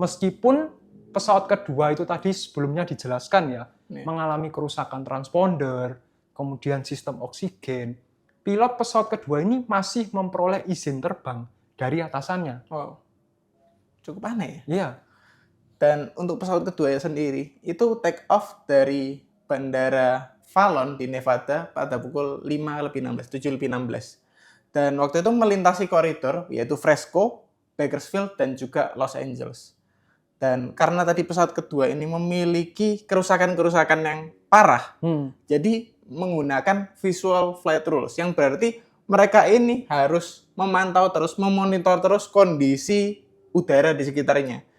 Meskipun pesawat kedua itu tadi sebelumnya dijelaskan ya, Iya. mengalami kerusakan transponder, kemudian sistem oksigen, pilot pesawat kedua ini masih memperoleh izin terbang dari atasannya. Wow, cukup aneh ya. Iya, Dan untuk pesawat kedua sendiri, itu take off dari Bandara Fallon di Nevada pada pukul 5:16, 7:16. Dan waktu itu melintasi koridor, yaitu Fresco, Bakersfield, dan juga Los Angeles. Dan karena tadi pesawat kedua ini memiliki kerusakan-kerusakan yang parah, jadi menggunakan visual flight rules, yang berarti mereka ini harus memantau terus, memonitor terus kondisi udara di sekitarnya.